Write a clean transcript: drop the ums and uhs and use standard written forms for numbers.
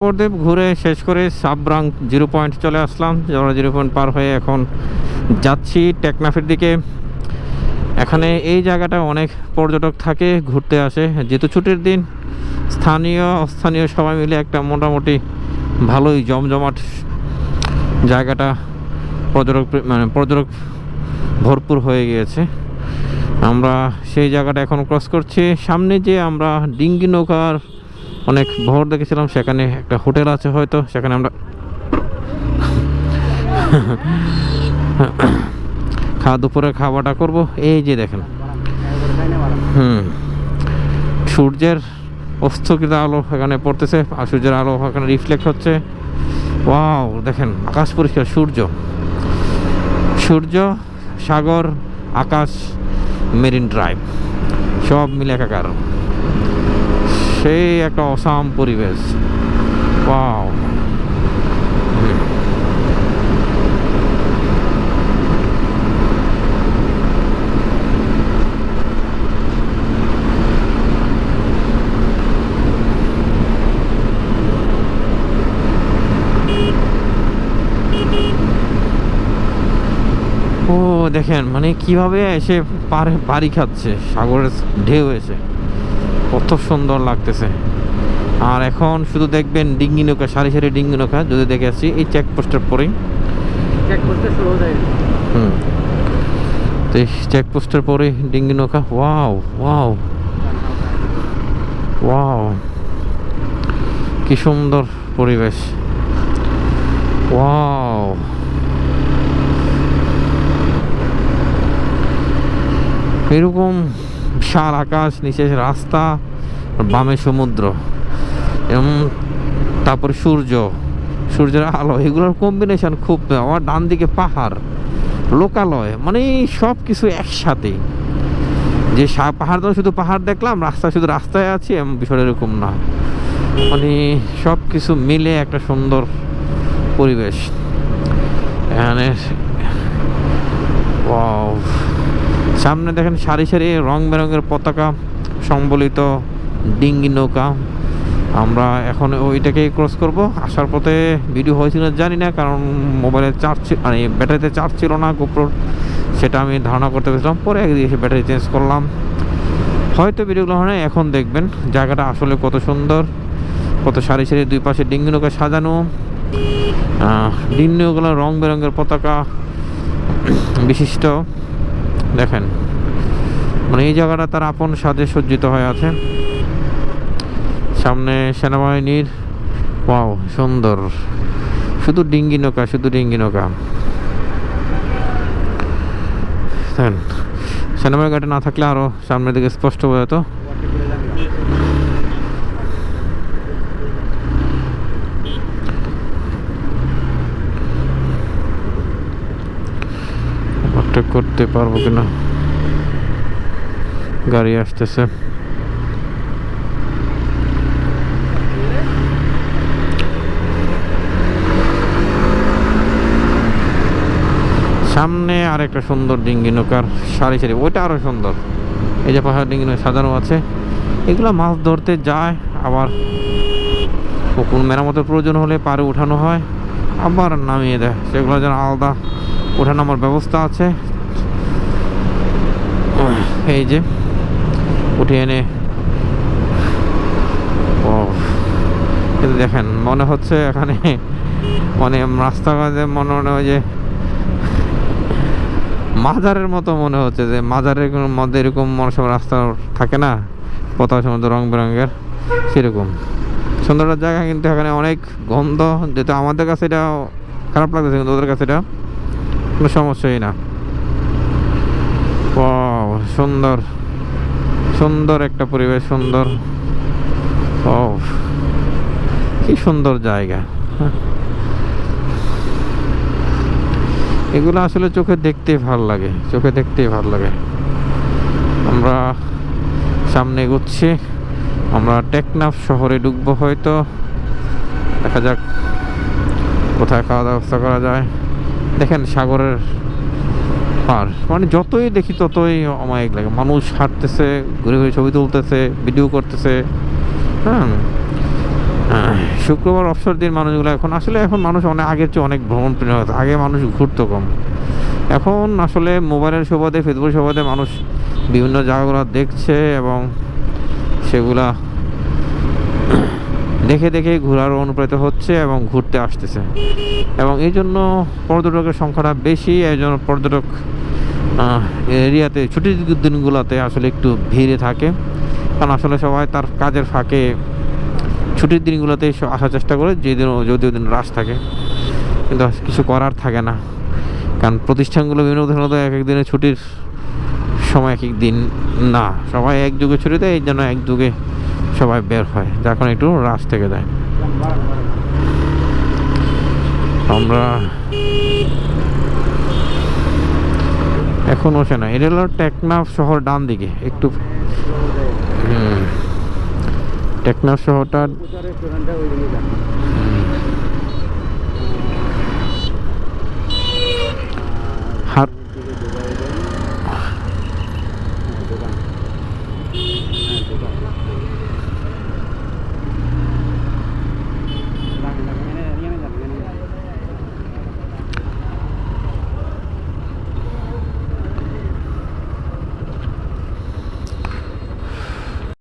প্রদীপ ঘুরে শেষ করে সাবরাং 0 পয়েন্ট চলে আসলাম। আমরা 0 পয়েন্ট পার হয়ে এখন যাচ্ছি টেকনাফের দিকে। এখানে এই জায়গাটা অনেক পর্যটক থাকে, ঘুরতে আসে। যেহেতু ছুটির দিন, স্থানীয় সবাই মিলে একটা মোটামুটি ভালোই জমজমাট জায়গাটা, পর্যটক ভরপুর হয়ে গিয়েছে। আমরা সেই জায়গাটা এখন ক্রস করছি। সামনে যে আমরা ডিঙ্গি নৌকার অনেক ভোর দেখেছিলাম, সেখানে একটা হোটেল আছে, হয়তো সেখানে আমরা দুপুরে খাওয়াটা করব। এই যে দেখেন, সূর্যের অস্তকৃত আলো এখানে পড়তেছে, আর সূর্যের আলো এখানে রিফ্লেক্ট হচ্ছে। ওয়াও, দেখেন আকাশ পরিষ্কার, সূর্য, সাগর, আকাশ, মেরিন ড্রাইভ সব মিলে একাকার। সেই একটা অসাম পরিবেশ। ওয়াও, ও দেখেন মানে কিভাবে এসে বাড়ি খাচ্ছে সাগরের ঢেউ এসে, কত সুন্দর লাগতেছে। আর এখন শুধু দেখবেন ডিঙ্গি নৌকা, সারি সারি ডিঙ্গি নৌকা যদি দেখে আসছি এই চেকপোস্টের পরেই। তো এই চেকপোস্টের পরে ডিঙ্গি নৌকা। ওয়াও ওয়াও ওয়াও, কি সুন্দর পরিবেশ। ওয়াও, এরকম বিশাল আকাশ, নিচে রাস্তা, বামে সমুদ্র, এবং তারপরে সূর্যের আলো, এগুলোর কম্বিনেশন খুব। আমার ডান দিকে পাহাড়, লোকালয়, মানে সব কিছু একসাথে। যে পাহাড় তো শুধু পাহাড় দেখলাম, রাস্তা শুধু রাস্তায় আছি, এমন বিষয়টা এরকম না। মানে সব কিছু মিলে একটা সুন্দর পরিবেশ এখানে। ওয়াও, সামনে দেখেন সারি সারি রং বেরঙের পতাকা সম্বলিত ডিঙ্গি নৌকা। আমরা এখন ওইটাকেই ক্রস করব। আসার পথে ভিডিও হয়েছিল জানি না, কারণ মোবাইলের চার্জ, মানে ব্যাটারিতে চার্জ ছিল না গোপ্রোর, সেটা আমি ধারণা করতে পেরেছিলাম। পরে একদিকে এসে ব্যাটারি চেঞ্জ করলাম। হয়তো ভিডিওগুলো হয়, এখন দেখবেন জায়গাটা আসলে কত সুন্দর, কত সারি সারি দুই পাশে ডিঙ্গি নৌকা সাজানো। ডিঙ্গি নৌকাগুলো রং বেরঙের পতাকা বিশিষ্ট। দেখেন মানে এই জায়গাটা তার আপন স্বাদে সজ্জিত হয়ে আছে। সামনে সেনাবাহিনীর। ওয়াও, সুন্দর, শুধু ডিঙ্গি নৌকা, সেনাবাহিনী গাড়ি না থাকলে আরো সামনের দিকে স্পষ্ট বোঝা যেত। করতে পারবো কিনা, গাড়ি আসতেছে। সামনে আর একটা সুন্দর ডিঙ্গি নৌকার সারি সারি, ওইটা আরো সুন্দর। এই যে পাহাড় ডিঙ্গি নৌকা সাজানো আছে, এগুলো মাছ ধরতে যায়, আবার কোন মেরামতের প্রয়োজন হলে পারে উঠানো হয়, আবার নামিয়ে দেয়। সেগুলো যেন আলাদা ওঠানামার ব্যবস্থা আছে। এই যে উঠে এনে, ও কিন্তু দেখেন মনে হচ্ছে এখানে, মানে রাস্তাঘাটে মনে হয় যে মাজারের মতো মনে হচ্ছে, যে মাজারের মধ্যে এরকম মনে সব রাস্তা থাকে না, পতাকা সমুদ্র রং বেরঙের, সেরকম সুন্দর জায়গা। কিন্তু এখানে অনেক গন্ধ, যেটা আমাদের কাছে এটা খারাপ লাগতেছে, কিন্তু ওদের কাছে এটা কোনো সমস্যাই না। সুন্দর একটা পরিবেশ, সুন্দর। ও কি সুন্দর জায়গা। এগুলো আসলে চোখে দেখতেই ভালো লাগে। আমরা সামনে এগোচ্ছি, আমরা টেকনাফ শহরে ঢুকবো হয়তো। দেখা যাক কোথায় খাওয়া দাওয়া ব্যবস্থা করা যায়। দেখেন সাগরের পার, মানে যতই দেখি ততই অমায়িক লাগে। মানুষ হাঁটতেছে, ঘুরে ঘুরে ছবি তুলতেছে, ভিডিও করতেছে। শুক্রবার অবসর দিন মানুষগুলো এখন মানুষ অনেক আগের চেয়ে অনেক ভ্রমণ প্রিয় হতো। আগে মানুষ ঘুরতো কম, এখন আসলে মোবাইলের সুবাদে ফেসবুকের সুবাদে মানুষ বিভিন্ন জায়গাগুলো দেখছে এবং সেগুলা দেখে দেখে ঘোরার অনুপ্রাণিত হচ্ছে এবং ঘুরতে আসতেছে, এবং এই জন্য পর্যটকের সংখ্যাটা বেশি। এই জন্য পর্যটক এরিয়াতে ছুটির দিনগুলোতে আসলে একটু ভিড়ে থাকে, কারণ আসলে সবাই তার কাজের ফাঁকে ছুটির দিনগুলোতে আসার চেষ্টা করে, যদিও দিন রাশ থাকে, কিন্তু কিছু করার থাকে না, কারণ প্রতিষ্ঠানগুলো বিভিন্ন ধরনের এক এক দিনের ছুটির সময় এক এক দিন না, সবাই এক যুগে ছুটি দেয়, এই জন্য এক যুগে সবাই বের হয়, যখন একটু রাশ থেকে যায়। আমরা এখন বসে না, এটা হলো টেকনাফ শহর ডান দিকে একটু, টেকনাফ শহরটা হাট